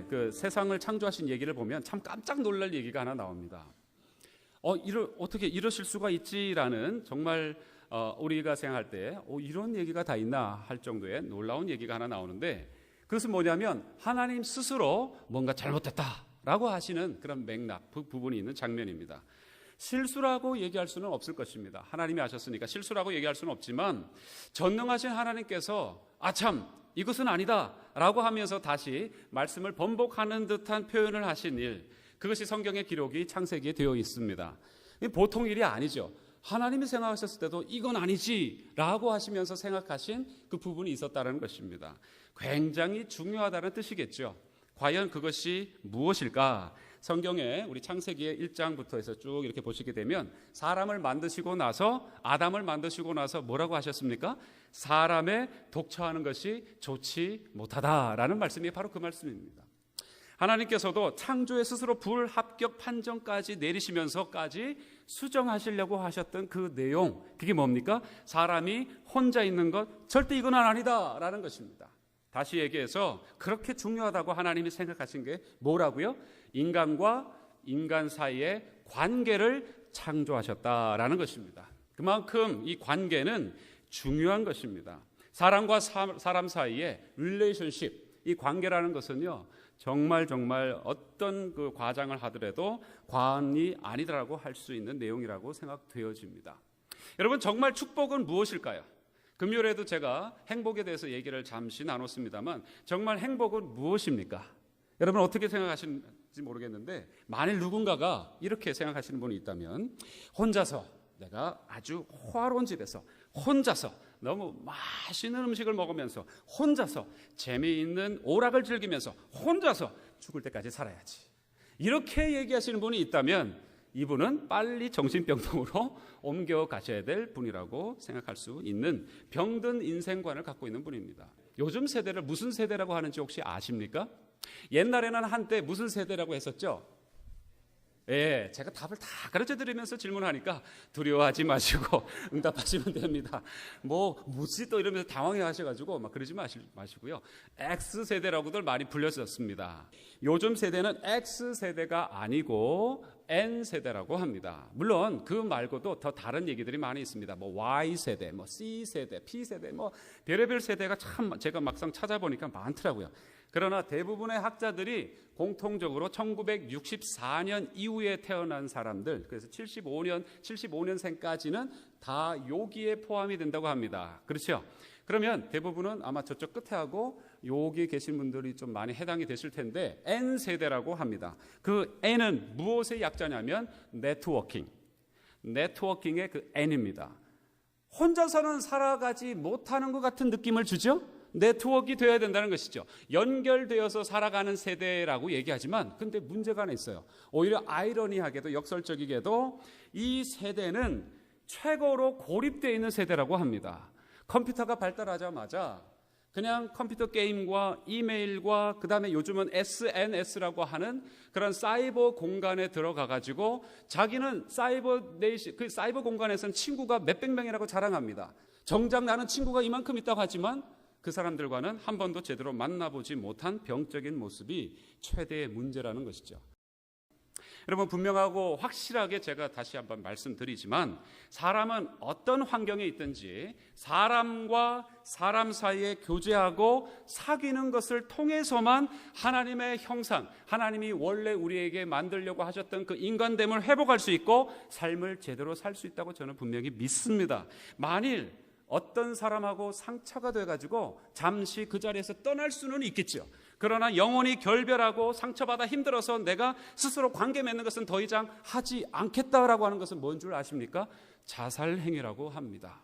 그 세상을 창조하신 얘기를 보면 참 깜짝 놀랄 얘기가 하나 나옵니다. 어떻게 이러실 수가 있지라는 정말 우리가 생각할 때 이런 얘기가 다 있나 할 정도의 놀라운 얘기가 하나 나오는데, 그것은 뭐냐면 하나님 스스로 뭔가 잘못됐다라고 하시는 그런 맥락, 부분이 있는 장면입니다. 실수라고 얘기할 수는 없을 것입니다. 하나님이 하셨으니까 실수라고 얘기할 수는 없지만, 전능하신 하나님께서 참 이것은 아니다 라고 하면서 다시 말씀을 번복하는 듯한 표현을 하신 일, 그것이 성경의 기록이 창세기에 되어 있습니다. 보통 일이 아니죠. 하나님이 생각하셨을 때도 이건 아니지 라고 하시면서 생각하신 그 부분이 있었다는 것입니다. 굉장히 중요하다는 뜻이겠죠. 과연 그것이 무엇일까? 성경에 우리 창세기의 1장부터 해서 쭉 이렇게 보시게 되면, 사람을 만드시고 나서, 아담을 만드시고 나서 뭐라고 하셨습니까? 사람의 독처하는 것이 좋지 못하다라는 말씀이 바로 그 말씀입니다. 하나님께서도 창조에 스스로 불합격 판정까지 내리시면서까지 수정하시려고 하셨던 그 내용, 그게 뭡니까? 사람이 혼자 있는 것, 절대 이건 아니다 라는 것입니다. 다시 얘기해서 그렇게 중요하다고 하나님이 생각하신 게 뭐라고요? 인간과 인간 사이의 관계를 창조하셨다라는 것입니다. 그만큼 이 관계는 중요한 것입니다. 사람과 사람 사이의 릴레이션십, 이 관계라는 것은요, 정말 어떤 그 과장을 하더라도 과언이 아니다라고 할 수 있는 내용이라고 생각되어집니다. 여러분, 정말 축복은 무엇일까요? 금요일에도 제가 행복에 대해서 얘기를 잠시 나눴습니다만, 정말 행복은 무엇입니까? 여러분 어떻게 생각하시는지 모르겠는데, 만일 누군가가 이렇게 생각하시는 분이 있다면, 혼자서 내가 아주 호화로운 집에서 혼자서 너무 맛있는 음식을 먹으면서 혼자서 재미있는 오락을 즐기면서 혼자서 죽을 때까지 살아야지, 이렇게 얘기하시는 분이 있다면 이분은 빨리 정신병동으로 옮겨가셔야 될 분이라고 생각할 수 있는 병든 인생관을 갖고 있는 분입니다. 요즘 세대를 무슨 세대라고 하는지 혹시 아십니까? 옛날에는 한때 무슨 세대라고 했었죠? 예, 제가 답을 다 가르쳐 드리면서 질문하니까 두려워하지 마시고 응답하시면 됩니다. 뭐지 또 이러면서 당황해 하셔가지고 막 그러지 마시고요. X세대라고들 많이 불렸었습니다. 요즘 세대는 X세대가 아니고 N세대라고 합니다. 물론 그 말고도 더 다른 얘기들이 많이 있습니다. Y세대, C세대, P세대, 별의별 세대가 참 제가 막상 찾아보니까 많더라고요. 그러나 대부분의 학자들이 공통적으로 1964년 이후에 태어난 사람들, 그래서 75년생까지는 다 여기에 포함이 된다고 합니다. 그렇죠? 그러면 대부분은 아마 저쪽 끝에 하고 여기 계신 분들이 좀 많이 해당이 되실 텐데, N세대라고 합니다. 그 N은 무엇의 약자냐면 네트워킹의 그 N입니다. 혼자서는 살아가지 못하는 것 같은 느낌을 주죠? 네트워크가 되어야 된다는 것이죠. 연결되어서 살아가는 세대라고 얘기하지만, 근데 문제가 하나 있어요. 오히려 아이러니하게도 역설적이게도 이 세대는 최고로 고립되어 있는 세대라고 합니다. 컴퓨터가 발달하자마자 그냥 컴퓨터 게임과 이메일과 그 다음에 요즘은 SNS라고 하는 그런 사이버 공간에 들어가가지고 자기는 그 사이버 공간에서는 친구가 몇백 명이라고 자랑합니다. 정작 나는 친구가 이만큼 있다고 하지만 그 사람들과는 한 번도 제대로 만나보지 못한 병적인 모습이 최대의 문제라는 것이죠. 여러분, 분명하고 확실하게 제가 다시 한번 말씀드리지만, 사람은 어떤 환경에 있든지 사람과 사람 사이에 교제하고 사귀는 것을 통해서만 하나님의 형상, 하나님이 원래 우리에게 만들려고 하셨던 그 인간됨을 회복할 수 있고 삶을 제대로 살 수 있다고 저는 분명히 믿습니다. 만일 어떤 사람하고 상처가 돼가지고 잠시 그 자리에서 떠날 수는 있겠죠. 그러나 영원히 결별하고 상처받아 힘들어서 내가 스스로 관계 맺는 것은 더 이상 하지 않겠다라고 하는 것은 뭔 줄 아십니까? 자살행위라고 합니다.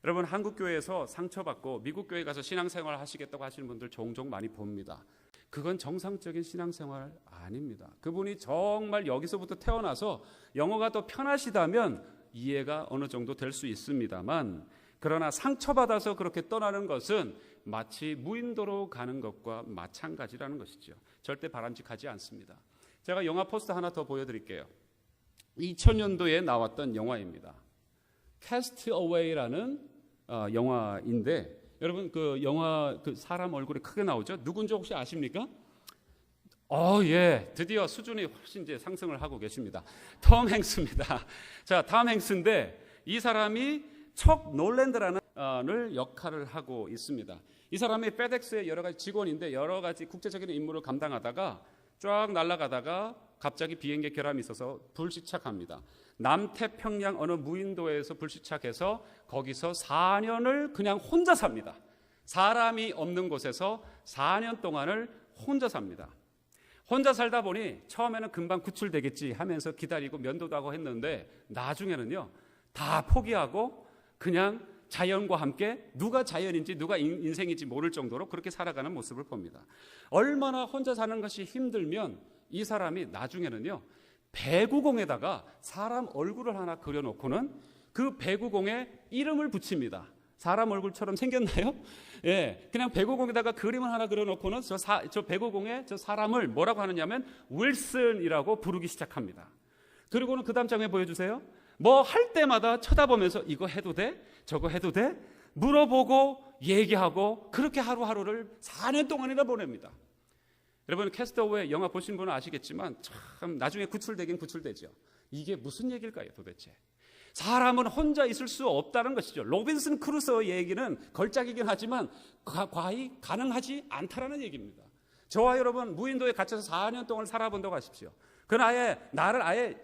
여러분, 한국교회에서 상처받고 미국교회 가서 신앙생활 하시겠다고 하시는 분들 종종 많이 봅니다. 그건 정상적인 신앙생활 아닙니다. 그분이 정말 여기서부터 태어나서 영어가 더 편하시다면 이해가 어느 정도 될 수 있습니다만, 그러나 상처받아서 그렇게 떠나는 것은 마치 무인도로 가는 것과 마찬가지라는 것이죠. 절대 바람직하지 않습니다. 제가 영화 포스터 하나 더 보여드릴게요. 2000년도에 나왔던 영화입니다. 캐스트 어웨이라는 영화인데, 여러분 그 영화 그 사람 얼굴이 크게 나오죠? 누군지 혹시 아십니까? 예, 드디어 수준이 훨씬 이제 상승을 하고 계십니다. 톰 행스입니다. 자, 톰 행스인데 이 사람이 척 놀랜드라는 역할을 하고 있습니다. 이 사람이 페덱스의 여러 가지 직원인데 여러 가지 국제적인 임무를 감당하다가 쫙 날아가다가 갑자기 비행기에 결함이 있어서 불시착합니다. 남태평양 어느 무인도에서 불시착해서 거기서 4년을 그냥 혼자 삽니다. 사람이 없는 곳에서 4년 동안을 혼자 삽니다. 혼자 살다 보니 처음에는 금방 구출되겠지 하면서 기다리고 면도도 하고 했는데 나중에는요 다 포기하고 그냥 자연과 함께 누가 자연인지 누가 인생인지 모를 정도로 그렇게 살아가는 모습을 봅니다. 얼마나 혼자 사는 것이 힘들면 이 사람이 나중에는요 배구공에다가 사람 얼굴을 하나 그려놓고는 그 배구공에 이름을 붙입니다. 사람 얼굴처럼 생겼나요? 예, 그냥 배구공에다가 그림을 하나 그려놓고는 저 배구공에 저 사람을 뭐라고 하느냐면 윌슨이라고 부르기 시작합니다. 그리고는 그 다음 장에 보여주세요. 뭐 할 때마다 쳐다보면서 이거 해도 돼? 저거 해도 돼? 물어보고 얘기하고 그렇게 하루하루를 4년 동안이나 보냅니다. 여러분 캐스터웨이 영화 보신 분은 아시겠지만 참 나중에 구출되긴 구출되죠. 이게 무슨 얘기일까요 도대체? 사람은 혼자 있을 수 없다는 것이죠. 로빈슨 크루소 얘기는 걸작이긴 하지만 과히 가능하지 않다라는 얘기입니다. 저와 여러분 무인도에 갇혀서 4년 동안 살아본다고 하십시오. 그는 나를 아예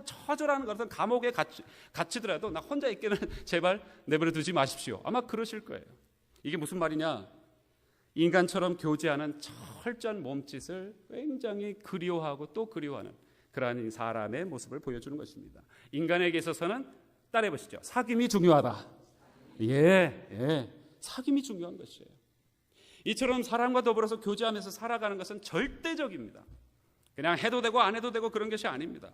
처절한 어떤 감옥에 갇히더라도 나 혼자 있기는 제발 내버려 두지 마십시오. 아마 그러실 거예요. 이게 무슨 말이냐? 인간처럼 교제하는 철저한 몸짓을 굉장히 그리워하고 또 그리워하는 그러한 사람의 모습을 보여주는 것입니다. 인간에게 있어서는 따라해보시죠. 사귐이 중요하다. 예, 사귐이 중요한 것이에요. 이처럼 사람과 더불어서 교제하면서 살아가는 것은 절대적입니다. 그냥 해도 되고 안 해도 되고 그런 것이 아닙니다.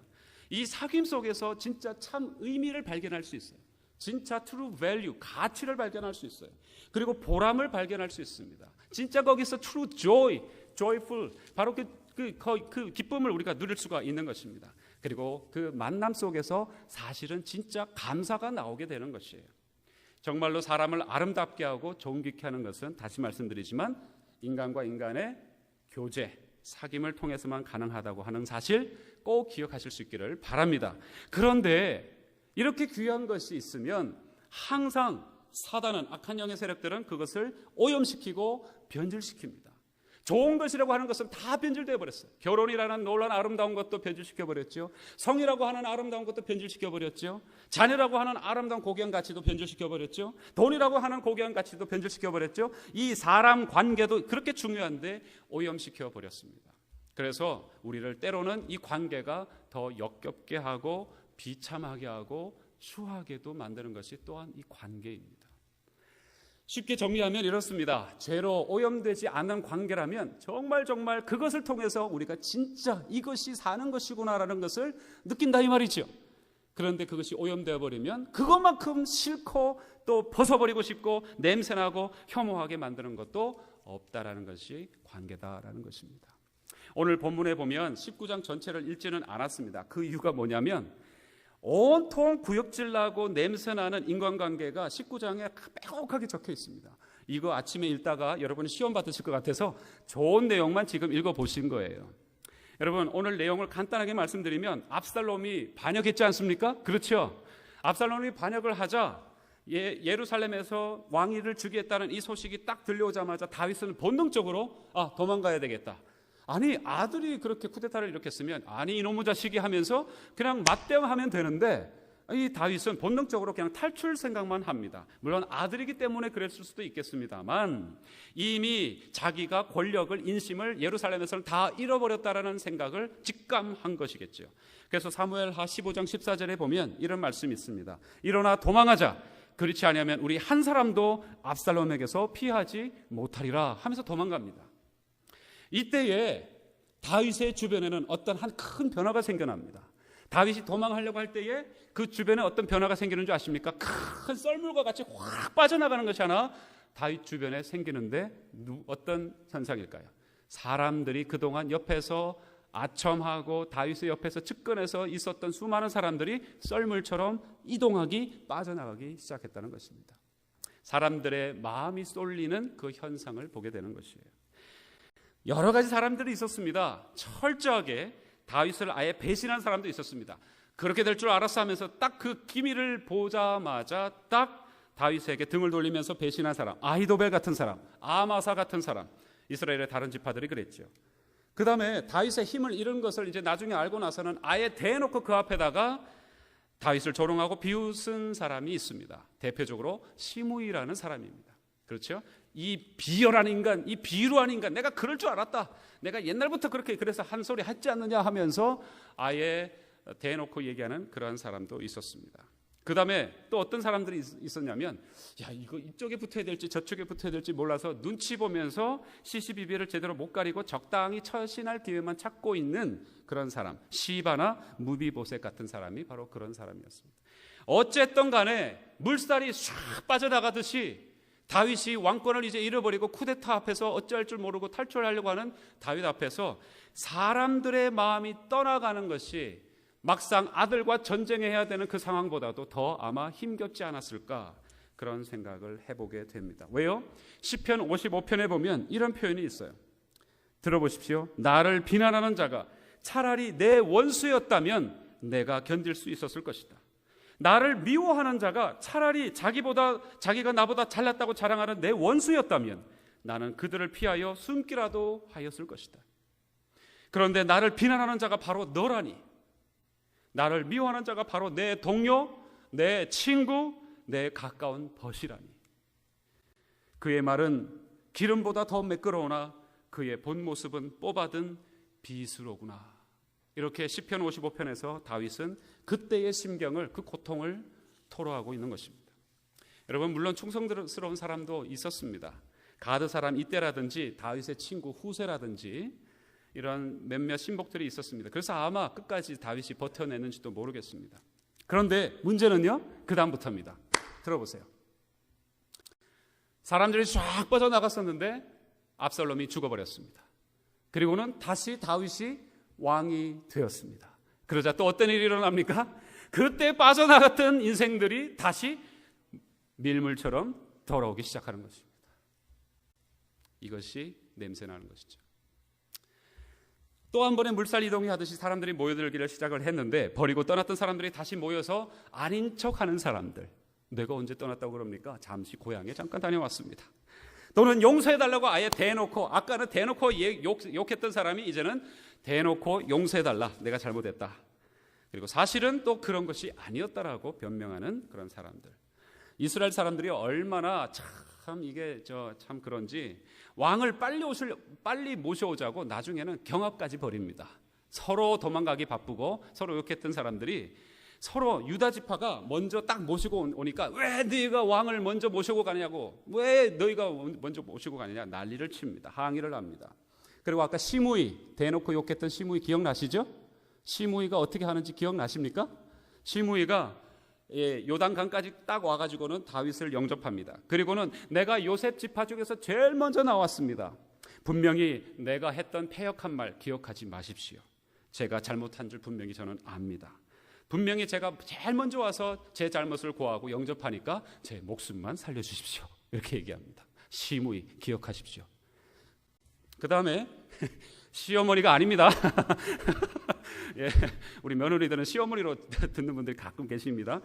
이 사귐 속에서 진짜 참 의미를 발견할 수 있어요. 진짜 true value, 가치를 발견할 수 있어요. 그리고 보람을 발견할 수 있습니다. 진짜 거기서 true joy, joyful, 바로 그 기쁨을 우리가 누릴 수가 있는 것입니다. 그리고 그 만남 속에서 사실은 진짜 감사가 나오게 되는 것이에요. 정말로 사람을 아름답게 하고 존귀케 하는 것은 다시 말씀드리지만 인간과 인간의 교제, 사귐을 통해서만 가능하다고 하는 사실 꼭 기억하실 수 있기를 바랍니다. 그런데 이렇게 귀한 것이 있으면 항상 사단은, 악한 영의 세력들은 그것을 오염시키고 변질시킵니다. 좋은 것이라고 하는 것은 다 변질되어 버렸어요. 결혼이라는 놀라운 아름다운 것도 변질시켜 버렸죠. 성이라고 하는 아름다운 것도 변질시켜 버렸죠. 자녀라고 하는 아름다운 고귀한 가치도 변질시켜 버렸죠. 돈이라고 하는 고귀한 가치도 변질시켜 버렸죠. 이 사람 관계도 그렇게 중요한데 오염시켜 버렸습니다. 그래서 우리를 때로는 이 관계가 더 역겹게 하고 비참하게 하고 추하게도 만드는 것이 또한 이 관계입니다. 쉽게 정리하면 이렇습니다. 죄로 오염되지 않는 관계라면 정말 그것을 통해서 우리가 진짜 이것이 사는 것이구나라는 것을 느낀다 이 말이죠. 그런데 그것이 오염되어 버리면 그것만큼 싫고 또 벗어버리고 싶고 냄새나고 혐오하게 만드는 것도 없다라는 것이 관계다라는 것입니다. 오늘 본문에 보면 19장 전체를 읽지는 않았습니다. 그 이유가 뭐냐면 온통 구역질나고 냄새나는 인간관계가 19장에 빼곡하게 적혀 있습니다. 이거 아침에 읽다가 여러분이 시험 받으실 것 같아서 좋은 내용만 지금 읽어보신 거예요. 여러분 오늘 내용을 간단하게 말씀드리면 압살롬이 반역했지 않습니까? 그렇죠. 압살롬이 반역을 하자 예루살렘에서 왕위를 주겠다는 이 소식이 딱 들려오자마자 다윗은 본능적으로 도망가야 되겠다. 아니 아들이 그렇게 쿠데타를 일으켰으면 아니 이놈의 자식이 하면서 그냥 맞대응하면 되는데 이 다윗은 본능적으로 그냥 탈출 생각만 합니다. 물론 아들이기 때문에 그랬을 수도 있겠습니다만 이미 자기가 권력을 인심을 예루살렘에서는 다 잃어버렸다라는 생각을 직감한 것이겠죠. 그래서 사무엘하 15장 14절에 보면 이런 말씀이 있습니다. 일어나 도망하자. 그렇지 않으면 우리 한 사람도 압살롬에게서 피하지 못하리라 하면서 도망갑니다. 이때에 다윗의 주변에는 어떤 한 큰 변화가 생겨납니다. 다윗이 도망하려고 할 때에 그 주변에 어떤 변화가 생기는 줄 아십니까? 큰 썰물과 같이 확 빠져나가는 것이 하나 다윗 주변에 생기는데 어떤 현상일까요? 사람들이 그동안 옆에서 아첨하고 다윗의 옆에서 측근해서 있었던 수많은 사람들이 썰물처럼 이동하기, 빠져나가기 시작했다는 것입니다. 사람들의 마음이 쏠리는 그 현상을 보게 되는 것이에요. 여러 가지 사람들이 있었습니다. 철저하게 다윗을 아예 배신한 사람도 있었습니다. 그렇게 될 줄 알았어 하면서 딱 그 기밀을 보자마자 딱 다윗에게 등을 돌리면서 배신한 사람, 아히도벨 같은 사람, 아마사 같은 사람, 이스라엘의 다른 지파들이 그랬죠. 그 다음에 다윗의 힘을 잃은 것을 이제 나중에 알고 나서는 아예 대놓고 그 앞에다가 다윗을 조롱하고 비웃은 사람이 있습니다. 대표적으로 시므이라는 사람입니다. 그렇죠? 이 비열한 인간, 이 비루한 인간, 내가 그럴 줄 알았다. 내가 옛날부터 그렇게 그래서 한 소리 했지 않느냐 하면서 아예 대놓고 얘기하는 그러한 사람도 있었습니다. 그 다음에 또 어떤 사람들이 있었냐면, 야, 이거 이쪽에 붙어야 될지 저쪽에 붙어야 될지 몰라서 눈치 보면서 시시비비를 제대로 못 가리고 적당히 처신할 기회만 찾고 있는 그런 사람, 시바나 무비보셋 같은 사람이 바로 그런 사람이었습니다. 어쨌든 간에 물살이 쫙 빠져나가듯이 다윗이 왕권을 이제 잃어버리고 쿠데타 앞에서 어찌할 줄 모르고 탈출하려고 하는 다윗 앞에서 사람들의 마음이 떠나가는 것이 막상 아들과 전쟁해야 되는 그 상황보다도 더 아마 힘겹지 않았을까, 그런 생각을 해보게 됩니다. 왜요? 시편 55편에 보면 이런 표현이 있어요. 들어보십시오. 나를 비난하는 자가 차라리 내 원수였다면 내가 견딜 수 있었을 것이다. 나를 미워하는 자가 차라리 자기가 나보다 잘났다고 자랑하는 내 원수였다면 나는 그들을 피하여 숨기라도 하였을 것이다. 그런데 나를 비난하는 자가 바로 너라니, 나를 미워하는 자가 바로 내 동료, 내 친구, 내 가까운 벗이라니. 그의 말은 기름보다 더 매끄러우나 그의 본 모습은 뽑아든 비수로구나. 이렇게 시편 55편에서 다윗은 그때의 심경을, 그 고통을 토로하고 있는 것입니다. 여러분, 물론 충성스러운 사람도 있었습니다. 가드 사람 이때라든지 다윗의 친구 후세라든지 이런 몇몇 신복들이 있었습니다. 그래서 아마 끝까지 다윗이 버텨내는지도 모르겠습니다. 그런데 문제는요, 그 다음부터입니다. 들어보세요. 사람들이 쫙 빠져나갔었는데 압살롬이 죽어버렸습니다. 그리고는 다시 다윗이 왕이 되었습니다. 그러자 또 어떤 일이 일어납니까? 그때 빠져나갔던 인생들이 다시 밀물처럼 돌아오기 시작하는 것입니다. 이것이 냄새나는 것이죠. 또 한 번의 물살 이동이 하듯이 사람들이 모여들기를 시작을 했는데, 버리고 떠났던 사람들이 다시 모여서 아닌 척하는 사람들. 내가 언제 떠났다고 그럽니까? 잠시 고향에 잠깐 다녀왔습니다. 또는 용서해달라고 아예 대놓고, 아까는 대놓고 욕했던 사람이 이제는 대놓고 용서해달라, 내가 잘못했다. 그리고 사실은 또 그런 것이 아니었다라고 변명하는 그런 사람들. 이스라엘 사람들이 얼마나 참 이게 참 그런지 왕을 빨리 모셔오자고 나중에는 경합까지 벌입니다. 서로 도망가기 바쁘고 서로 욕했던 사람들이 서로 유다 지파가 먼저 딱 모시고 오니까 왜 너희가 왕을 먼저 모시고 가냐고, 왜 너희가 먼저 모시고 가느냐 난리를 칩니다. 항의를 합니다. 그리고 아까 시므이, 대놓고 욕했던 시므이 기억나시죠? 시므이가 어떻게 하는지 기억나십니까? 시므이가 요단강까지 딱 와가지고는 다윗을 영접합니다. 그리고는 내가 요셉 지파 중에서 제일 먼저 나왔습니다. 분명히 내가 했던 패역한 말 기억하지 마십시오. 제가 잘못한 줄 분명히 저는 압니다. 분명히 제가 제일 먼저 와서 제 잘못을 고하고 영접하니까 제 목숨만 살려주십시오. 이렇게 얘기합니다. 시므이 기억하십시오. 그 다음에 시어머니가 아닙니다. 예, 우리 며느리들은 시어머니로 듣는 분들이 가끔 계십니다.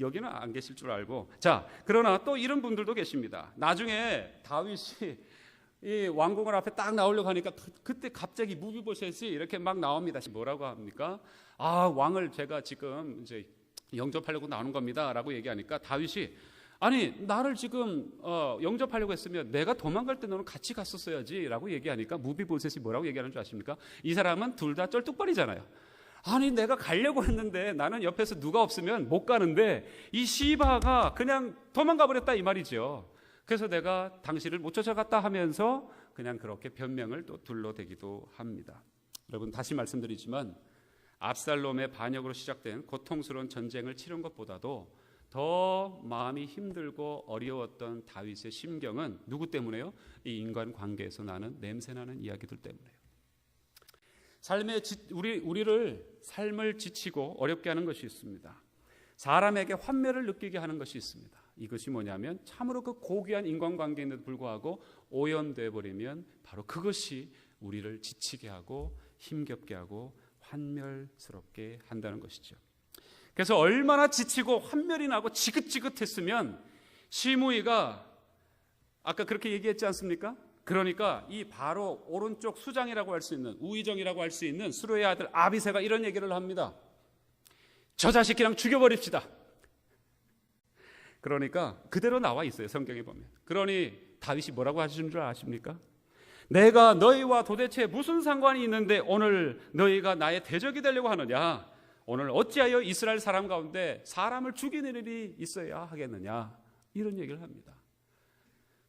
여기는 안 계실 줄 알고. 자, 그러나 또 이런 분들도 계십니다. 나중에 다윗이 이 왕궁을 앞에 딱 나오려고 하니까 그때 갑자기 무비보셋이 이렇게 막 나옵니다. 뭐라고 합니까? 아, 왕을 제가 지금 이제 영접하려고 나오는 겁니다라고 얘기하니까 다윗이 아니, 나를 지금 영접하려고 했으면 내가 도망갈 때 너는 같이 갔었어야지 라고 얘기하니까 무비보셋이 뭐라고 얘기하는 줄 아십니까? 이 사람은 둘 다 쩔뚝발이잖아요. 아니, 내가 가려고 했는데 나는 옆에서 누가 없으면 못 가는데 이 시바가 그냥 도망가 버렸다 이 말이죠. 그래서 내가 당신을 못 쫓아갔다 하면서 그냥 그렇게 변명을 또 둘러대기도 합니다. 여러분, 다시 말씀드리지만 압살롬의 반역으로 시작된 고통스러운 전쟁을 치른 것보다도 더 마음이 힘들고 어려웠던 다윗의 심경은 누구 때문에요? 이 인간 관계에서 나는 냄새나는 이야기들 때문에요. 우리를 삶을 지치고 어렵게 하는 것이 있습니다. 사람에게 환멸을 느끼게 하는 것이 있습니다. 이것이 뭐냐면 참으로 그 고귀한 인간관계인데도 불구하고 오염돼 버리면 바로 그것이 우리를 지치게 하고 힘겹게 하고 환멸스럽게 한다는 것이죠. 그래서 얼마나 지치고 환멸이 나고 지긋지긋했으면 시므이가 아까 그렇게 얘기했지 않습니까? 그러니까 이 바로 오른쪽 수장이라고 할 수 있는 우의정이라고 할 수 있는 수르의 아들 아비새가 이런 얘기를 합니다. 저 자식 그냥 죽여버립시다. 그러니까 그대로 나와 있어요, 성경에 보면. 그러니 다윗이 뭐라고 하시는 줄 아십니까? 내가 너희와 도대체 무슨 상관이 있는데 오늘 너희가 나의 대적이 되려고 하느냐? 오늘 어찌하여 이스라엘 사람 가운데 사람을 죽이는 일이 있어야 하겠느냐? 이런 얘기를 합니다.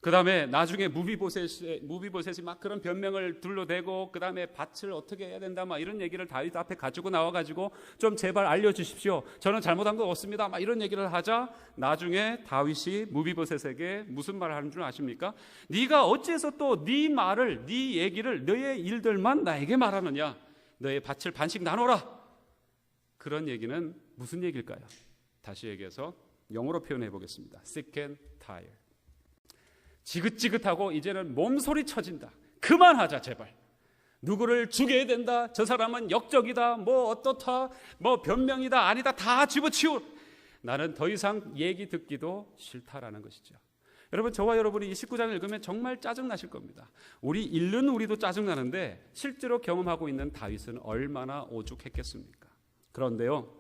그 다음에 나중에 무비보셋이 막 그런 변명을 둘러대고 그 다음에 밭을 어떻게 해야 된다 막 이런 얘기를 다윗 앞에 가지고 나와가지고 좀 제발 알려주십시오. 저는 잘못한 거 없습니다. 막 이런 얘기를 하자 나중에 다윗이 무비보셋에게 무슨 말을 하는 줄 아십니까? 네가 어째서 또 네 말을 네 얘기를 너의 일들만 나에게 말하느냐? 너의 밭을 반씩 나눠라. 그런 얘기는 무슨 얘기일까요? 다시 얘기해서 영어로 표현해 보겠습니다. Sick and tired. 지긋지긋하고 이제는 몸소리 쳐진다. 그만하자 제발. 누구를 죽여야 된다. 저 사람은 역적이다. 뭐 어떻다. 뭐 변명이다. 아니다. 다 집어치우. 나는 더 이상 얘기 듣기도 싫다라는 것이죠. 여러분 저와 여러분이 이 19장을 읽으면 정말 짜증나실 겁니다. 우리 읽는 우리도 짜증나는데 실제로 경험하고 있는 다윗은 얼마나 오죽했겠습니까? 그런데요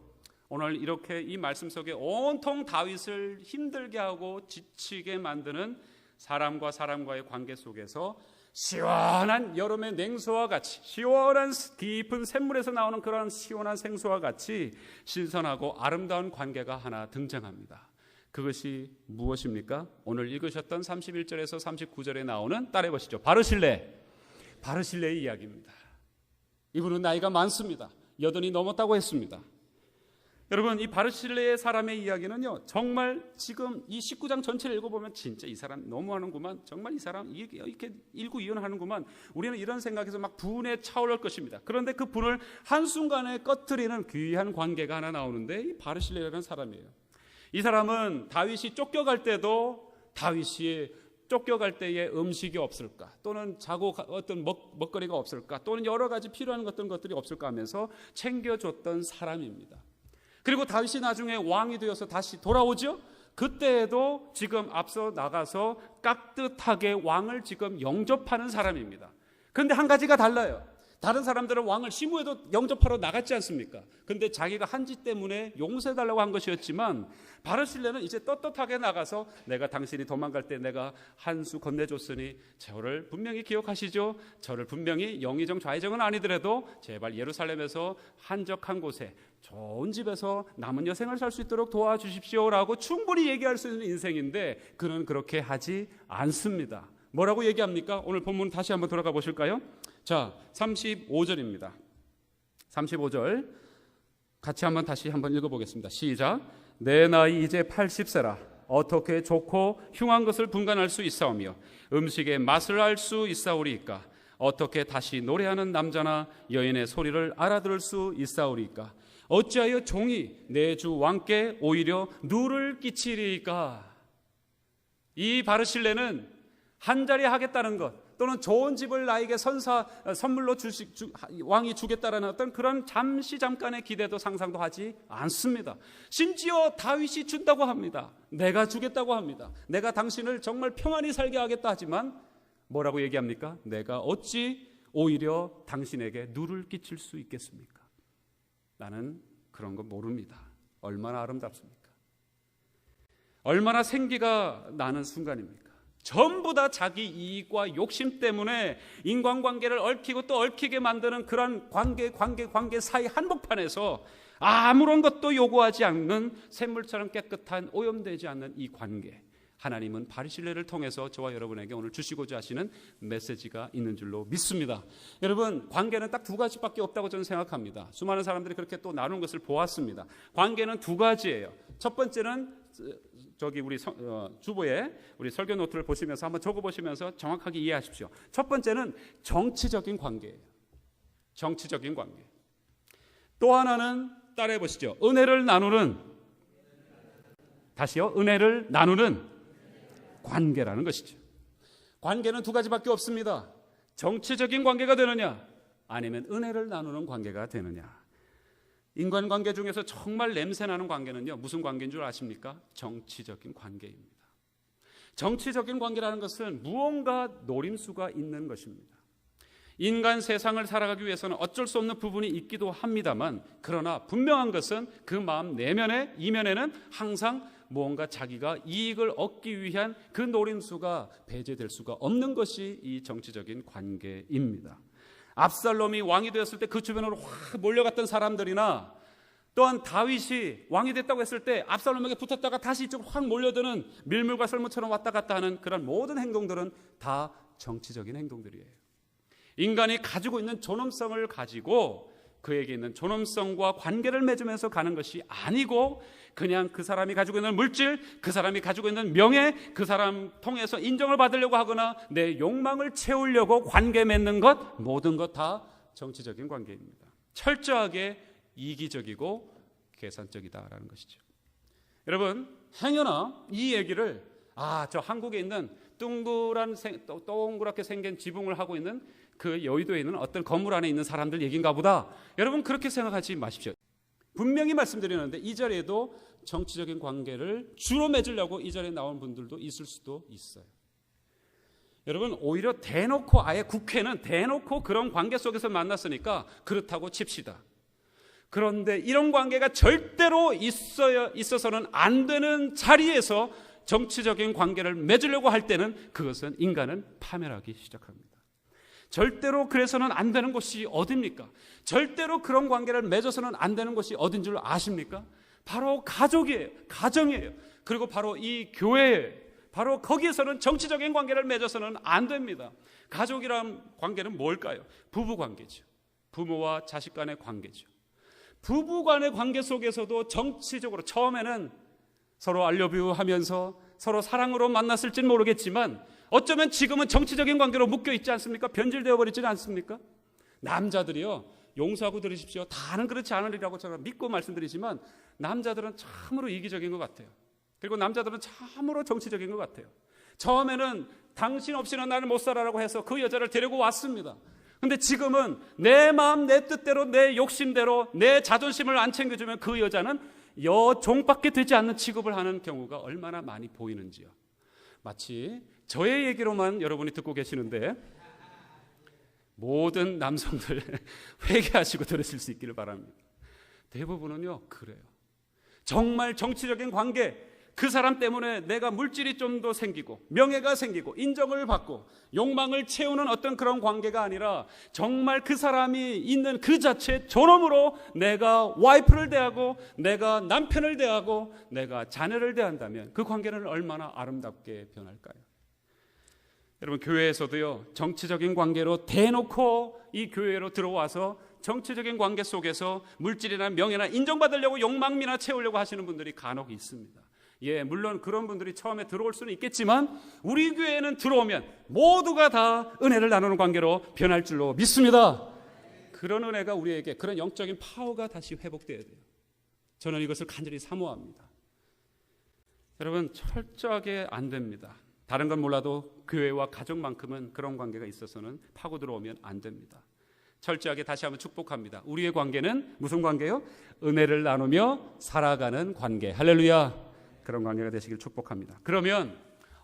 오늘 이렇게 이 말씀 속에 온통 다윗을 힘들게 하고 지치게 만드는 사람과 사람과의 관계 속에서 시원한 여름의 냉수와 같이 시원한 깊은 샘물에서 나오는 그런 시원한 생수와 같이 신선하고 아름다운 관계가 하나 등장합니다. 그것이 무엇입니까? 오늘 읽으셨던 31절에서 39절에 나오는 따라해 보시죠. 바르실레의 이야기입니다. 이분은 나이가 많습니다. 80이 넘었다고 했습니다. 여러분 이 바르실레의 사람의 이야기는요 정말 지금 이 19장 전체를 읽어보면 진짜 이 사람 너무하는구만, 정말 이 사람 이렇게 일구이연하는구만, 우리는 이런 생각에서 막 분에 차오를 것입니다. 그런데 그 분을 한순간에 꺼트리는 귀한 관계가 하나 나오는데 이 바르실레라는 사람이에요. 이 사람은 다윗이 쫓겨갈 때도 다윗이 쫓겨갈 때에 음식이 없을까, 또는 자고 어떤 먹거리가 없을까, 또는 여러 가지 필요한 것들이 없을까 하면서 챙겨줬던 사람입니다. 그리고 다윗이 나중에 왕이 되어서 다시 돌아오죠. 그때에도 지금 앞서 나가서 깍듯하게 왕을 지금 영접하는 사람입니다. 그런데 한 가지가 달라요. 다른 사람들은 왕을 시므에도 영접하러 나갔지 않습니까? 그런데 자기가 한 짓 때문에 용서해달라고 한 것이었지만 바르실레는 이제 떳떳하게 나가서 내가 당신이 도망갈 때 내가 한 수 건네줬으니 저를 분명히 기억하시죠? 저를 분명히 영의정 좌의정은 아니더라도 제발 예루살렘에서 한적한 곳에 좋은 집에서 남은 여생을 살 수 있도록 도와주십시오라고 충분히 얘기할 수 있는 인생인데 그는 그렇게 하지 않습니다. 뭐라고 얘기합니까? 오늘 본문 다시 한번 돌아가 보실까요? 자, 35절입니다. 35절 같이 다시 한번 읽어보겠습니다. 시작. 내 나이 이제 80세라 어떻게 좋고 흉한 것을 분간할 수 있사오며 음식의 맛을 알 수 있사오리이까? 어떻게 다시 노래하는 남자나 여인의 소리를 알아들을 수 있사오리이까? 어찌하여 종이 내 주 왕께 오히려 누를 끼치리이까? 이 바르실레는 한자리 하겠다는 것, 또는 좋은 집을 나에게 선물로 왕이 주겠다라는 어떤 그런 잠깐의 기대도 상상도 하지 않습니다. 심지어 다윗이 준다고 합니다. 내가 주겠다고 합니다. 내가 당신을 정말 평안히 살게 하겠다 하지만 뭐라고 얘기합니까? 내가 어찌 오히려 당신에게 누를 끼칠 수 있겠습니까? 나는 그런 거 모릅니다. 얼마나 아름답습니까? 얼마나 생기가 나는 순간입니까? 전부 다 자기 이익과 욕심 때문에 인간관계를 얽히고 또 얽히게 만드는 그런 관계 사이 한복판에서 아무런 것도 요구하지 않는 샘물처럼 깨끗한 오염되지 않는 이 관계, 하나님은 바르실레를 통해서 저와 여러분에게 오늘 주시고자 하시는 메시지가 있는 줄로 믿습니다. 여러분, 관계는 딱 두 가지밖에 없다고 저는 생각합니다. 수많은 사람들이 그렇게 또 나눈 것을 보았습니다. 관계는 두 가지예요. 첫 번째는 저기 우리 주보에 우리 설교 노트를 보시면서 한번 적어보시면서 정확하게 이해하십시오. 첫 번째는 정치적인 관계예요. 정치적인 관계. 또 하나는 따라해 보시죠. 은혜를 나누는 다시요, 은혜를 나누는 관계라는 것이죠. 관계는 두 가지밖에 없습니다. 정치적인 관계가 되느냐, 아니면 은혜를 나누는 관계가 되느냐. 인간관계 중에서 정말 냄새나는 관계는요, 무슨 관계인 줄 아십니까? 정치적인 관계입니다. 정치적인 관계라는 것은 무언가 노림수가 있는 것입니다. 인간 세상을 살아가기 위해서는 어쩔 수 없는 부분이 있기도 합니다만, 그러나 분명한 것은 그 마음 내면에, 이면에는 항상 무언가 자기가 이익을 얻기 위한 그 노림수가 배제될 수가 없는 것이 이 정치적인 관계입니다. 압살롬이 왕이 되었을 때 그 주변으로 확 몰려갔던 사람들이나, 또한 다윗이 왕이 됐다고 했을 때 압살롬에게 붙었다가 다시 이쪽으로 확 몰려드는 밀물과 썰물처럼 왔다 갔다 하는 그런 모든 행동들은 다 정치적인 행동들이에요. 인간이 가지고 있는 존엄성을 가지고 그에게 있는 존엄성과 관계를 맺으면서 가는 것이 아니고, 그냥 그 사람이 가지고 있는 물질, 그 사람이 가지고 있는 명예, 그 사람 통해서 인정을 받으려고 하거나 내 욕망을 채우려고 관계 맺는 것, 모든 것 다 정치적인 관계입니다. 철저하게 이기적이고 계산적이다라는 것이죠. 여러분, 행여나 이 얘기를 저 한국에 있는 동그랗게 생긴 지붕을 하고 있는 그 여의도에 있는 어떤 건물 안에 있는 사람들 얘기인가 보다, 여러분 그렇게 생각하지 마십시오. 분명히 말씀드리는데 이 자리에도 정치적인 관계를 주로 맺으려고 이 자리에 나온 분들도 있을 수도 있어요. 여러분, 오히려 대놓고, 아예 국회는 대놓고 그런 관계 속에서 만났으니까 그렇다고 칩시다. 그런데 이런 관계가 절대로 있어서는 안 되는 자리에서 정치적인 관계를 맺으려고 할 때는 그것은 인간은 파멸하기 시작합니다. 절대로 그래서는 안 되는 곳이 어딥니까? 절대로 그런 관계를 맺어서는 안 되는 곳이 어딘 줄 아십니까? 바로 가족이에요. 가정이에요. 그리고 바로 이 교회예요. 바로 거기에서는 정치적인 관계를 맺어서는 안 됩니다. 가족이란 관계는 뭘까요? 부부 관계죠. 부모와 자식 간의 관계죠. 부부 간의 관계 속에서도 정치적으로 처음에는 서로 알려뷰 하면서 서로 사랑으로 만났을지는 모르겠지만, 어쩌면 지금은 정치적인 관계로 묶여 있지 않습니까? 변질되어 버리지는 않습니까? 남자들이요, 용서하고 들으십시오. 다는 그렇지 않으리라고 제가 믿고 말씀드리지만, 남자들은 참으로 이기적인 것 같아요. 그리고 남자들은 참으로 정치적인 것 같아요. 처음에는 당신 없이는 나를 못 살아라고 해서 그 여자를 데리고 왔습니다. 근데 지금은 내 마음, 내 뜻대로, 내 욕심대로, 내 자존심을 안 챙겨주면 그 여자는 여종밖에 되지 않는 취급을 하는 경우가 얼마나 많이 보이는지요. 마치 저의 얘기로만 여러분이 듣고 계시는데, 모든 남성들 회개하시고 들으실 수 있기를 바랍니다. 대부분은요, 그래요. 정말 정치적인 관계, 그 사람 때문에 내가 물질이 좀 더 생기고 명예가 생기고 인정을 받고 욕망을 채우는 어떤 그런 관계가 아니라, 정말 그 사람이 있는 그 자체 존엄으로 내가 와이프를 대하고 내가 남편을 대하고 내가 자녀를 대한다면 그 관계는 얼마나 아름답게 변할까요? 여러분, 교회에서도요, 정치적인 관계로 대놓고 이 교회로 들어와서 정치적인 관계 속에서 물질이나 명예나 인정받으려고 욕망이나 채우려고 하시는 분들이 간혹 있습니다. 물론 그런 분들이 처음에 들어올 수는 있겠지만, 우리 교회에는 들어오면 모두가 다 은혜를 나누는 관계로 변할 줄로 믿습니다. 그런 은혜가 우리에게, 그런 영적인 파워가 다시 회복되어야 돼요. 저는 이것을 간절히 사모합니다. 여러분, 철저하게 안 됩니다. 다른 건 몰라도 교회와 가족만큼은 그런 관계가 있어서는 파고 들어오면 안 됩니다. 철저하게 다시 한번 축복합니다. 우리의 관계는 무슨 관계요? 은혜를 나누며 살아가는 관계. 할렐루야. 그런 관계가 되시길 축복합니다. 그러면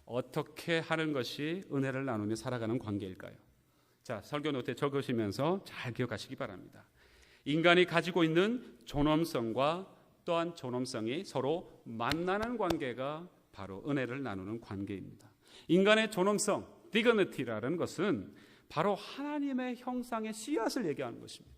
어떻게 하는 것이 은혜를 나누며 살아가는 관계일까요? 자, 설교 노트에 적으시면서 잘 기억하시기 바랍니다. 인간이 가지고 있는 존엄성과 또한 존엄성이 서로 만나는 관계가 바로 은혜를 나누는 관계입니다. 인간의 존엄성, dignity라는 것은 바로 하나님의 형상의 씨앗을 얘기하는 것입니다.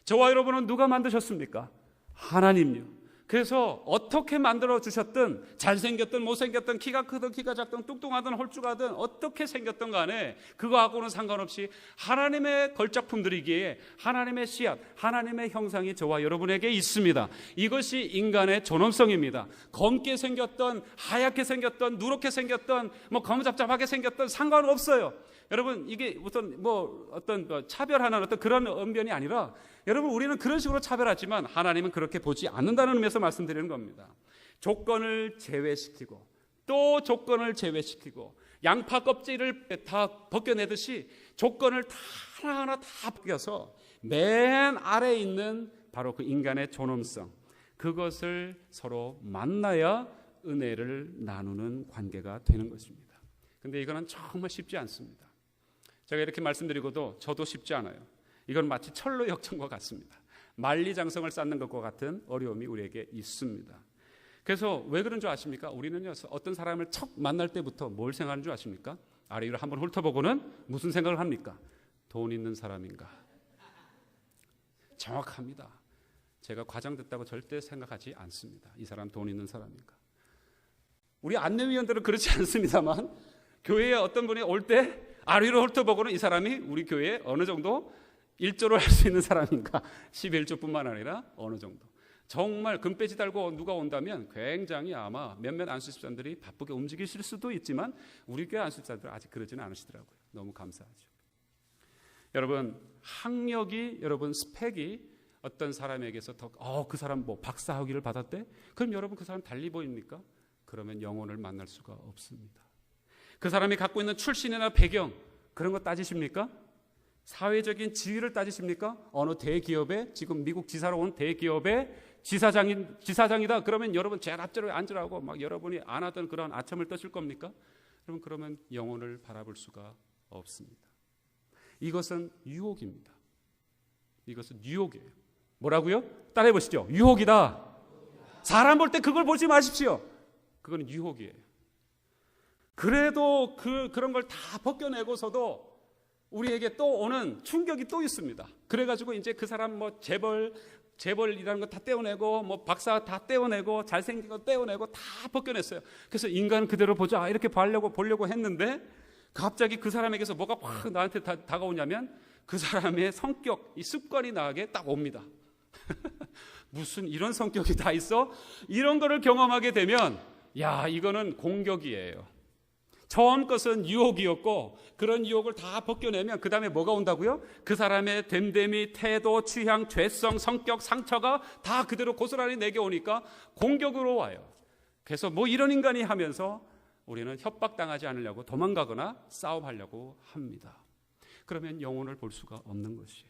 저와 여러분은 누가 만드셨습니까? 하나님요. 그래서 어떻게 만들어주셨든, 잘생겼든 못생겼든, 키가 크든 키가 작든 뚱뚱하든 홀쭉하든 어떻게 생겼든 간에 그거하고는 상관없이 하나님의 걸작품들이기에 하나님의 씨앗, 하나님의 형상이 저와 여러분에게 있습니다. 이것이 인간의 존엄성입니다. 검게 생겼던, 하얗게 생겼던, 누렇게 생겼던, 거무잡잡하게 생겼던 상관없어요. 여러분, 이게 어떤 차별하는 어떤 그런 언변이 아니라, 여러분, 우리는 그런 식으로 차별하지만 하나님은 그렇게 보지 않는다는 의미에서 말씀드리는 겁니다. 조건을 제외시키고 또 조건을 제외시키고 양파 껍질을 다 벗겨내듯이 조건을 다 하나하나 다 벗겨서 맨 아래에 있는 바로 그 인간의 존엄성, 그것을 서로 만나야 은혜를 나누는 관계가 되는 것입니다. 근데 이거는 정말 쉽지 않습니다. 제가 이렇게 말씀드리고도 저도 쉽지 않아요. 이건 마치 철로 역정과 같습니다. 만리장성을 쌓는 것과 같은 어려움이 우리에게 있습니다. 그래서 왜 그런 줄 아십니까? 우리는요, 어떤 사람을 첫 만날 때부터 뭘 생각하는 줄 아십니까? 아래 위로 한번 훑어보고는 무슨 생각을 합니까? 돈 있는 사람인가? 정확합니다. 제가 과장됐다고 절대 생각하지 않습니다. 이 사람 돈 있는 사람인가? 우리 안내위원들은 그렇지 않습니다만 교회에 어떤 분이 올 때 아래 위로 훑어보고는 이 사람이 우리 교회에 어느 정도 일조를 할 수 있는 사람인가? 11조뿐만 아니라 어느 정도. 정말 금배지 달고 누가 온다면 굉장히 아마 몇몇 안수집사님들이 바쁘게 움직이실 수도 있지만 우리 교회 안수집사님들은 아직 그러지는 않으시더라고요. 너무 감사하죠. 여러분, 학력이, 여러분 스펙이 어떤 사람에게서 더 그 사람 뭐 박사학위를 받았대? 그럼 여러분 그 사람 달리 보입니까? 그러면 영혼을 만날 수가 없습니다. 그 사람이 갖고 있는 출신이나 배경, 그런 거 따지십니까? 사회적인 지위를 따지십니까? 어느 대기업에, 지금 미국 지사로 온 대기업의 지사장이다. 그러면 여러분 제일 앞자리에 앉으라고 막 여러분이 안 하던 그런 아첨을 떠실 겁니까? 여러분, 그러면 영혼을 바라볼 수가 없습니다. 이것은 유혹입니다. 이것은 유혹이에요. 뭐라고요? 따라해 보시죠. 유혹이다. 사람 볼 때 그걸 보지 마십시오. 그건 유혹이에요. 그래도 그런 걸 다 벗겨내고서도 우리에게 또 오는 충격이 또 있습니다. 그래가지고 이제 그 사람 뭐 재벌이라는 거 다 떼어내고 뭐 박사 다 떼어내고 잘생긴 거 떼어내고 다 벗겨냈어요. 그래서 인간 그대로 보자 이렇게 보려고 했는데 갑자기 그 사람에게서 뭐가 확 나한테 다가오냐면 그 사람의 성격, 이 습관이 나에게 딱 옵니다. 무슨 이런 성격이 다 있어? 이런 거를 경험하게 되면 야, 이거는 공격이에요. 처음 것은 유혹이었고 그런 유혹을 다 벗겨내면 그 다음에 뭐가 온다고요? 그 사람의 됨됨이, 태도, 취향, 죄성, 성격, 상처가 다 그대로 고스란히 내게 오니까 공격으로 와요. 그래서 뭐 이런 인간이 하면서 우리는 협박당하지 않으려고 도망가거나 싸움하려고 합니다. 그러면 영혼을 볼 수가 없는 것이에요.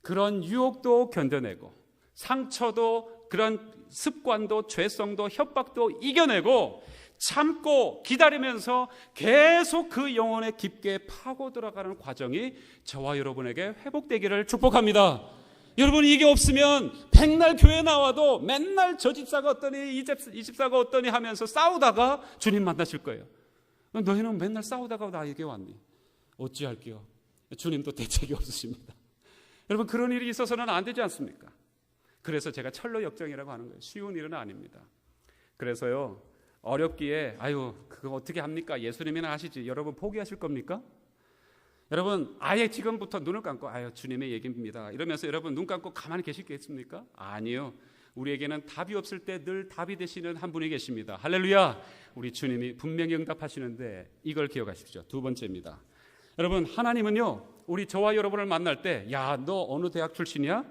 그런 유혹도 견뎌내고 상처도 그런 습관도 죄성도 협박도 이겨내고 참고 기다리면서 계속 그 영혼에 깊게 파고 들어가는 과정이 저와 여러분에게 회복되기를 축복합니다. 여러분, 이게 없으면 백날 교회 나와도 맨날 저 집사가 어떠니 이 집사가 어떠니 하면서 싸우다가 주님 만나실 거예요. 너희는 맨날 싸우다가 나에게 왔니? 어찌할게요? 주님도 대책이 없으십니다. 여러분, 그런 일이 있어서는 안 되지 않습니까? 그래서 제가 철로 역정이라고 하는 거예요. 쉬운 일은 아닙니다. 그래서요, 어렵기에 그거 어떻게 합니까? 예수님이나 하시지. 여러분 포기하실 겁니까? 여러분 아예 지금부터 눈을 감고 주님의 얘기입니다 이러면서 여러분 눈 감고 가만히 계시겠습니까? 아니요. 우리에게는 답이 없을 때 늘 답이 되시는 한 분이 계십니다. 할렐루야. 우리 주님이 분명히 응답하시는데 이걸 기억하십시오. 두 번째입니다. 여러분, 하나님은요, 저와 여러분을 만날 때 야, 너 어느 대학 출신이야?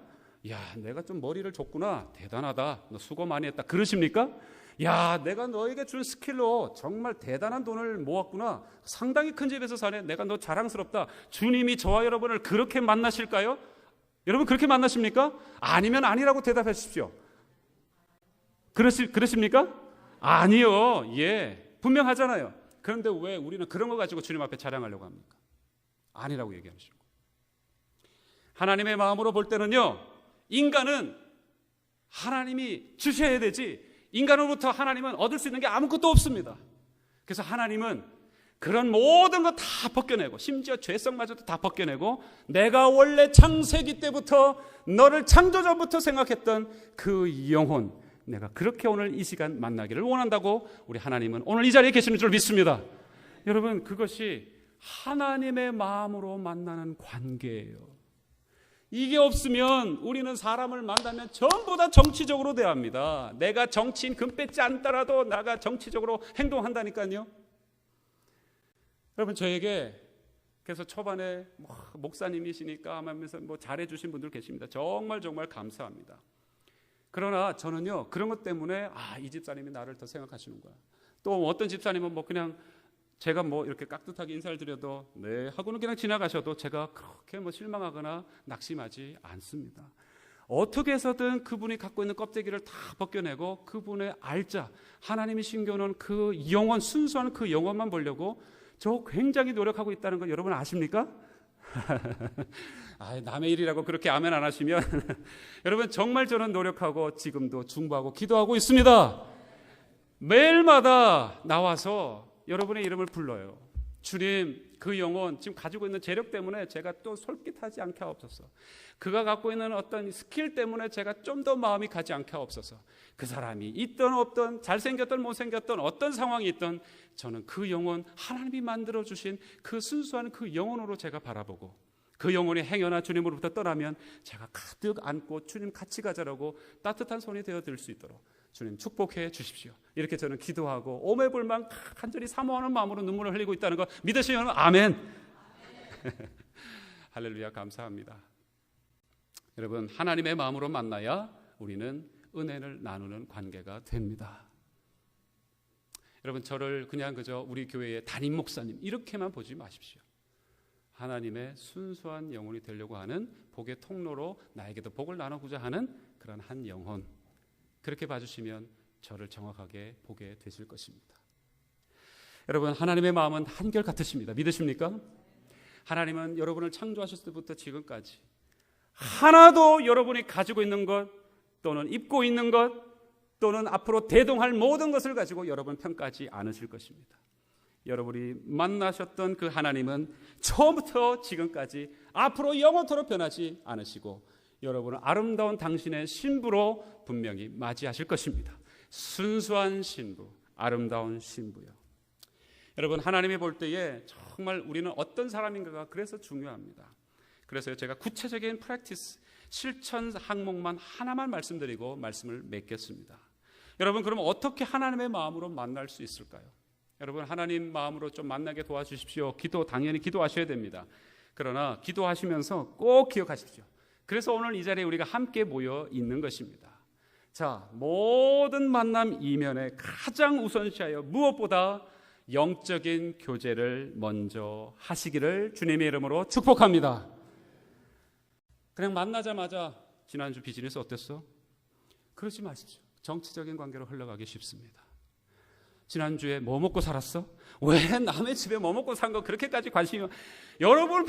야, 내가 좀 머리를 줬구나. 대단하다. 너 수고 많이 했다. 그러십니까? 야, 내가 너에게 준 스킬로 정말 대단한 돈을 모았구나. 상당히 큰 집에서 사네. 내가 너 자랑스럽다. 주님이 저와 여러분을 그렇게 만나실까요? 여러분 그렇게 만나십니까? 아니면 아니라고 대답하십시오. 그러십니까? 아니요. 예, 분명하잖아요. 그런데 왜 우리는 그런 거 가지고 주님 앞에 자랑하려고 합니까? 아니라고 얘기하시고. 하나님의 마음으로 볼 때는요, 인간은 하나님이 주셔야 되지 인간으로부터 하나님은 얻을 수 있는 게 아무것도 없습니다. 그래서 하나님은 그런 모든 거 다 벗겨내고 심지어 죄성마저도 다 벗겨내고 내가 원래 창세기 때부터 너를 창조전부터 생각했던 그 영혼, 내가 그렇게 오늘 이 시간 만나기를 원한다고 우리 하나님은 오늘 이 자리에 계시는 줄 믿습니다. 여러분, 그것이 하나님의 마음으로 만나는 관계예요. 이게 없으면 우리는 사람을 만나면 전부 다 정치적으로 대합니다. 내가 정치인 금배지 않더라도 나가 정치적으로 행동한다니까요. 여러분, 저에게 그래서 초반에 목사님이시니까 하면서 잘해주신 분들 계십니다. 정말 감사합니다. 그러나 저는요, 그런 것 때문에 이 집사님이 나를 더 생각하시는구나. 또 어떤 집사님은 뭐 그냥 제가 뭐 이렇게 깍듯하게 인사를 드려도 네 하고는 그냥 지나가셔도 제가 그렇게 뭐 실망하거나 낙심하지 않습니다. 어떻게 해서든 그분이 갖고 있는 껍데기를 다 벗겨내고 그분의 알짜, 하나님이 심겨놓은 그 영혼, 순수한 그 영혼만 보려고 저 굉장히 노력하고 있다는 거 여러분 아십니까? 남의 일이라고 그렇게 아멘 안 하시면 여러분 정말 저는 노력하고 지금도 중보하고 기도하고 있습니다. 매일마다 나와서 여러분의 이름을 불러요. 주님, 그 영혼 지금 가지고 있는 재력 때문에 제가 또 솔깃하지 않게 하옵소서. 그가 갖고 있는 어떤 스킬 때문에 제가 좀 더 마음이 가지 않게 하옵소서. 그 사람이 있던 없던, 잘생겼던 못생겼던 어떤 상황이 있던 저는 그 영혼, 하나님이 만들어주신 그 순수한 그 영혼으로 제가 바라보고 그 영혼이 행여나 주님으로부터 떠나면 제가 가득 안고 주님 같이 가자라고 따뜻한 손이 되어드릴 수 있도록 주님 축복해 주십시오. 이렇게 저는 기도하고 오매불망 간절히 사모하는 마음으로 눈물을 흘리고 있다는 거 믿으시면 아멘. 할렐루야, 감사합니다. 여러분, 하나님의 마음으로 만나야 우리는 은혜를 나누는 관계가 됩니다. 여러분, 저를 그냥 그저 우리 교회의 담임 목사님 이렇게만 보지 마십시오. 하나님의 순수한 영혼이 되려고 하는 복의 통로로 나에게도 복을 나누고자 하는 그런 한 영혼, 그렇게 봐주시면 저를 정확하게 보게 되실 것입니다. 여러분, 하나님의 마음은 한결같으십니다. 믿으십니까? 하나님은 여러분을 창조하셨을 때부터 지금까지 하나도 여러분이 가지고 있는 것 또는 입고 있는 것 또는 앞으로 대동할 모든 것을 가지고 여러분 평가하지 않으실 것입니다. 여러분이 만나셨던 그 하나님은 처음부터 지금까지 앞으로 영원토록 변하지 않으시고 여러분은 아름다운 당신의 신부로 분명히 맞이하실 것입니다. 순수한 신부, 아름다운 신부요. 여러분, 하나님이 볼 때에 정말 우리는 어떤 사람인가가 그래서 중요합니다. 그래서 제가 구체적인 프랙티스, 실천 항목만 하나만 말씀드리고 말씀을 맺겠습니다. 여러분, 그럼 어떻게 하나님의 마음으로 만날 수 있을까요? 여러분, 하나님 마음으로 좀 만나게 도와주십시오. 당연히 기도하셔야 됩니다. 그러나 기도하시면서 꼭 기억하십시오. 그래서 오늘 이 자리에 우리가 함께 모여 있는 것입니다. 자, 모든 만남 이면에 가장 우선시하여 무엇보다 영적인 교제를 먼저 하시기를 주님의 이름으로 축복합니다. 그냥 만나자마자 지난주 비즈니스 어땠어? 그러지 마십시오. 정치적인 관계로 흘러가기 쉽습니다. 지난주에 뭐 먹고 살았어? 왜 남의 집에 뭐 먹고 산 거 그렇게까지 관심이? 여러분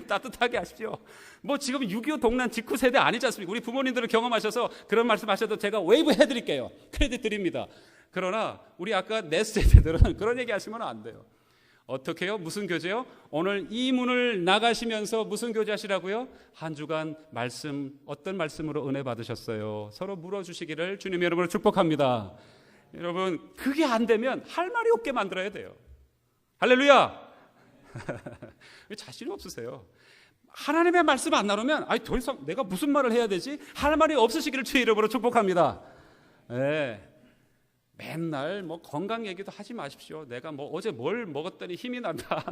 따뜻하게 하십시오. 뭐 지금 6.25 동란 직후 세대 아니지 않습니까? 우리 부모님들은 경험하셔서 그런 말씀 하셔도 제가 웨이브 해드릴게요. 크레딧 드립니다. 그러나 우리 아까 내 세대들은 그런 얘기 하시면 안 돼요. 어떻게 해요? 무슨 교제요? 오늘 이 문을 나가시면서 무슨 교제 하시라고요? 한 주간 말씀, 어떤 말씀으로 은혜 받으셨어요? 서로 물어주시기를 주님의 이름으로 축복합니다. 여러분, 그게 안 되면 할 말이 없게 만들어야 돼요. 할렐루야. 왜 자신이 없으세요? 하나님의 말씀 안 나누면 더 이상 내가 무슨 말을 해야 되지? 할 말이 없으시기를 주의 이름으로 축복합니다. 네. 맨날 뭐 건강 얘기도 하지 마십시오. 내가 뭐 어제 뭘 먹었더니 힘이 난다.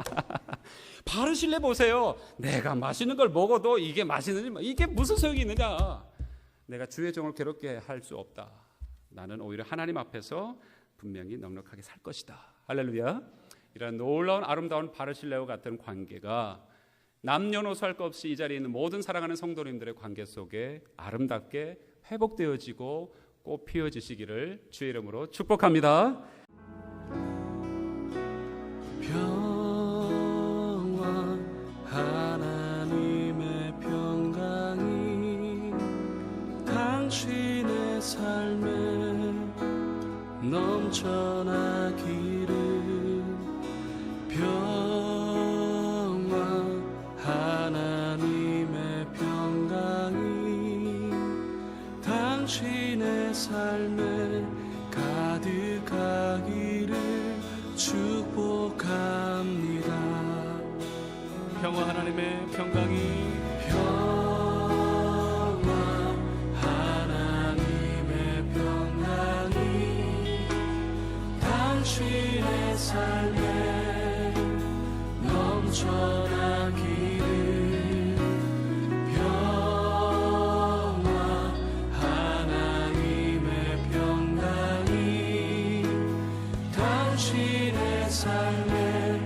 바르실레 보세요. 내가 맛있는 걸 먹어도 이게 맛있는지 이게 무슨 소용이 있느냐. 내가 주의 종을 괴롭게 할 수 없다. 나는 오히려 하나님 앞에서 분명히 넉넉하게 살 것이다. 할렐루야. 이런 놀라운 아름다운 바르실레와 같은 관계가 남녀노소 할 것 없이 이 자리에 있는 모든 사랑하는 성도님들의 관계 속에 아름답게 회복되어지고 꽃 피어지시기를 주의 이름으로 축복합니다. 평화 하나님의 평강이 당신의 삶에 넘쳐나기를. 평화 하나님의 평강이 당신의 삶에 가득하기를 축복합니다. 평화 하나님의 평강이 당신의 삶에 넘쳐나기를. 평화 하나님의 당신의 삶에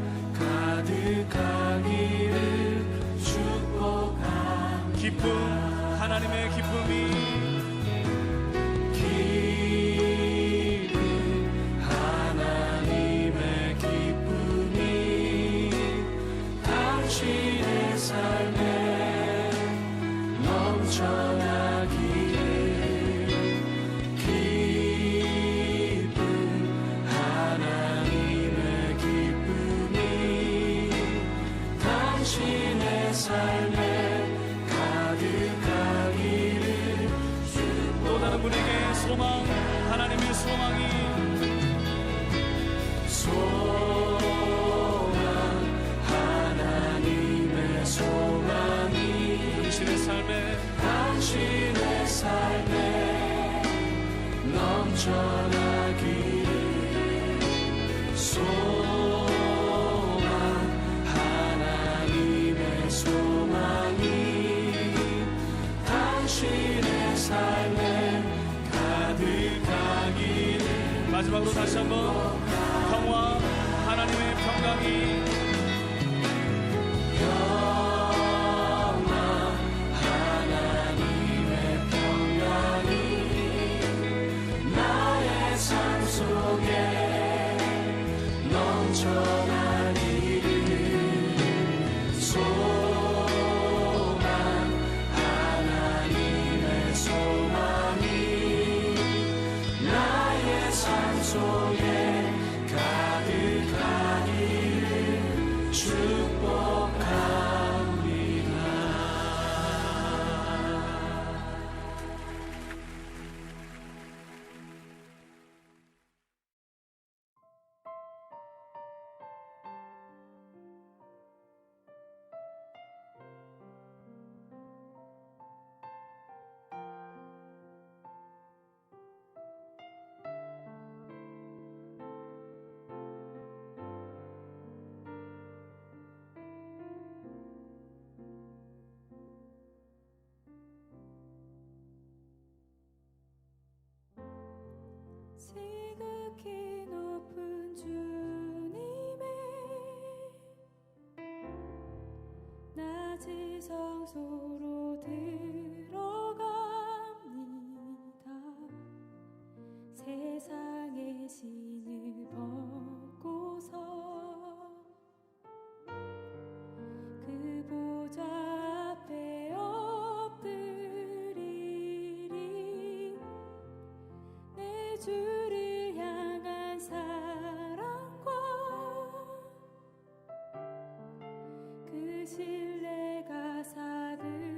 가득하기를 축복합니다. 기쁨, 하나님의 기쁨이 하나님의 기쁨이 당신의 삶에 넘쳐나기를 기쁨 하나님의 기쁨이 당신의 삶에 가득하기를 또 다른 분에게 소망, 하나님의 소망이 하나님의 소망이 당신의 삶에 당신의 삶에 넘쳐나기를 소망 하나님의 소망이 당신의 삶에 가득하기를 마지막으로 다시 한번 평화, 하나님의 평강이 하나님의 평강이 나의 삶 속에 넘쳐나기를 소망 하나님의 소망이 나의 삶 속에 가득하기를 축복합니다. 지극히 높은 주님의 낮은 성소로 들어갑니다. 세상의 신을 벗고서 그 보좌 앞에 엎드리리. 내 주를 향한 사랑과 그 신뢰가 사그라들고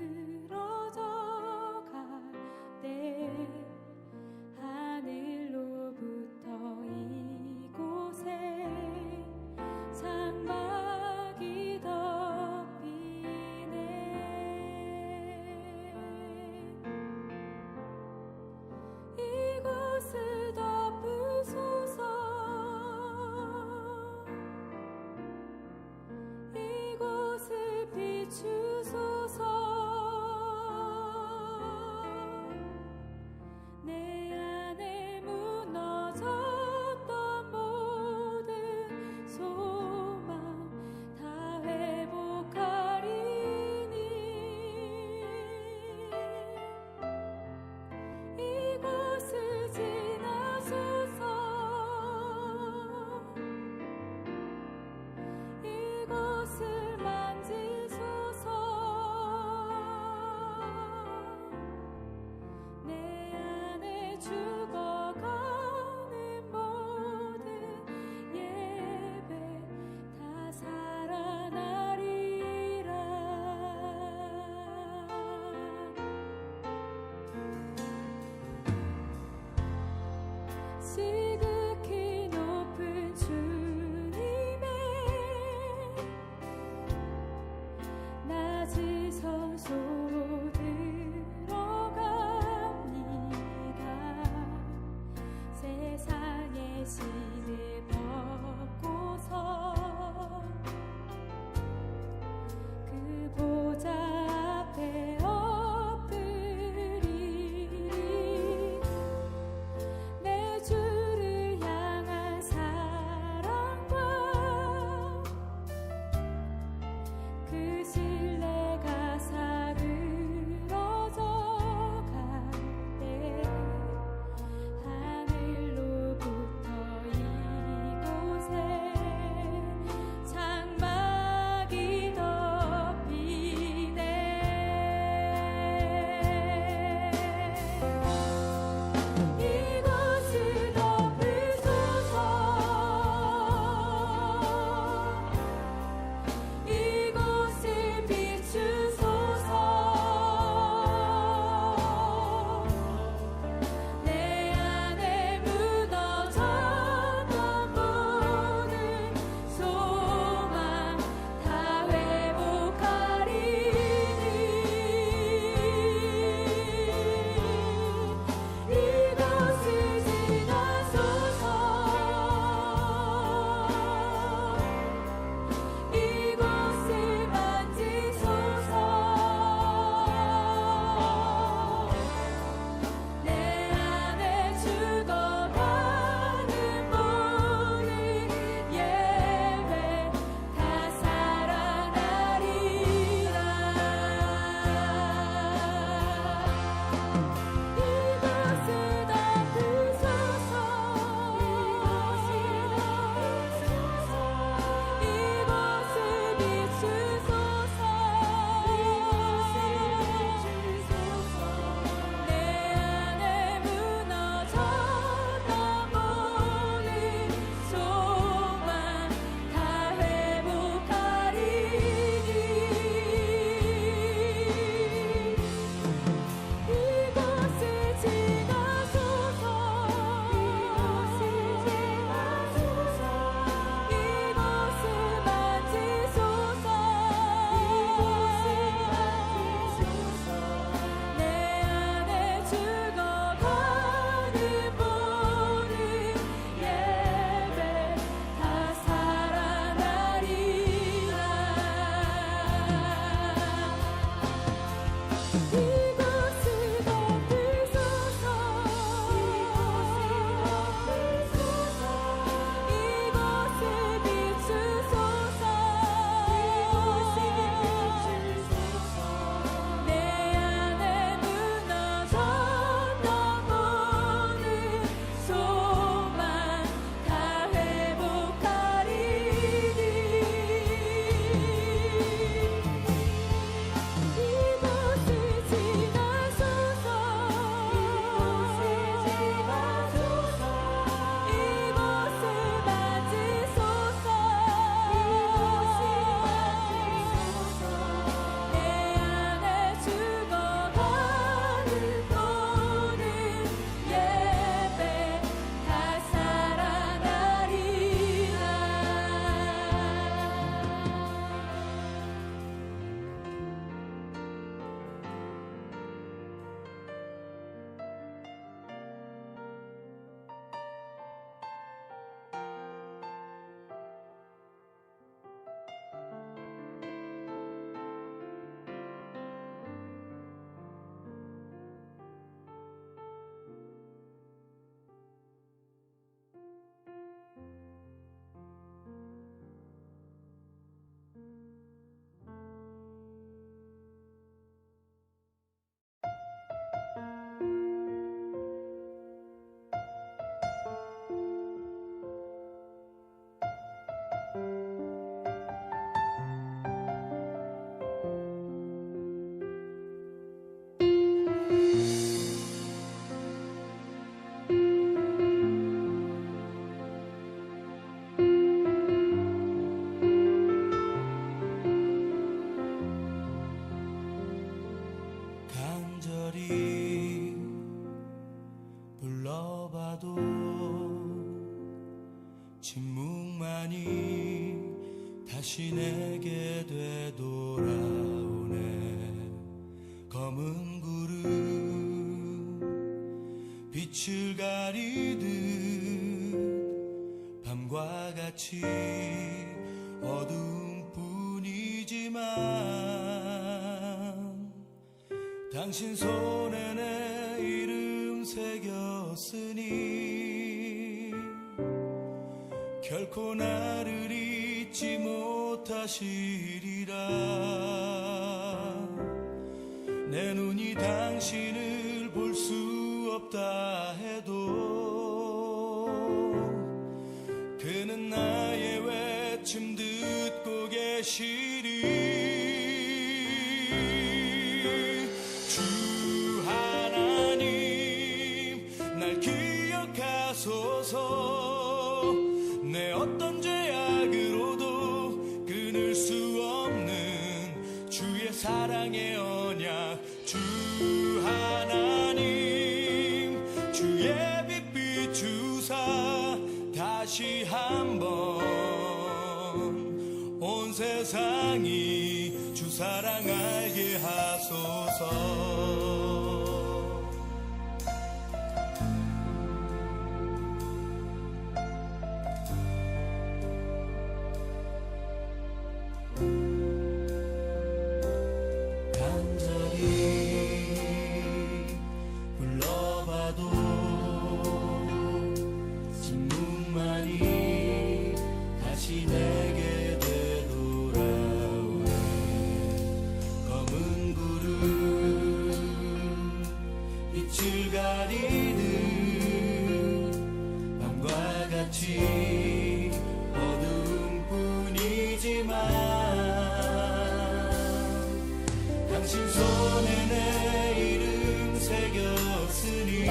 침묵만이 다시 내게 되돌아오네. 검은 구름 빛을 가리듯 밤과 같이 어두운 뿐이지만 당신 손에 내 이름 새겼으니 결코 나를 잊지 못하시리라. 내 눈이 당신을 볼 수 없다 해도 그는 나의 외침 듣고 계시리. 주 하나님 날 기억하소서. 내 어떤 죄악으로도 끊을 수 없는 주의 사랑의 언약. 주 하나님 주의 빛 비추사 다시 한번 온 세상이 주 사랑 알게 하소서. 어두운 뿐이지만 당신 손에 내 이름 새겼으니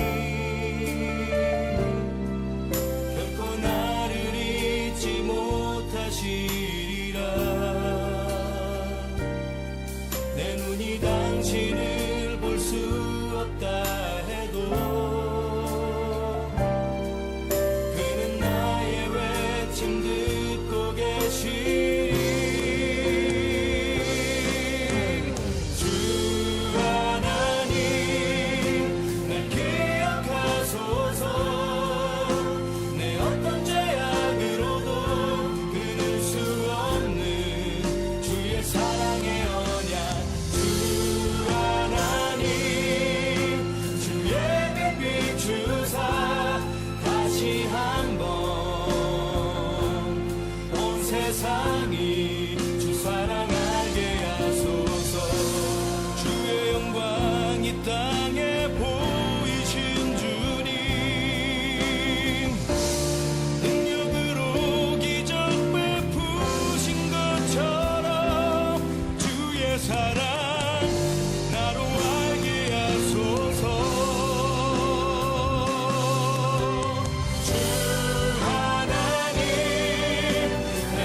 결코 나를 잊지 못하시리라. 내 눈이 당신을 볼 수 없다 해도 세상이 주 사랑 알게 하소서. 주의 영광 이 땅에 보이신 주님 능력으로 기적 베푸신 것처럼 주의 사랑 나로 알게 하소서. 주 하나님 날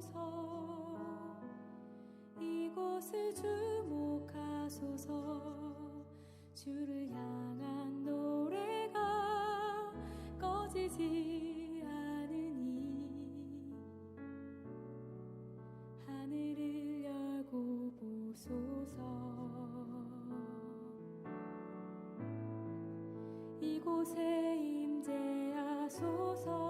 주옵소서. 이곳을 주목하소서. 주를 향한 노래가 꺼지지 않으니 하늘을 열고 보소서. 이곳에 임재하소서.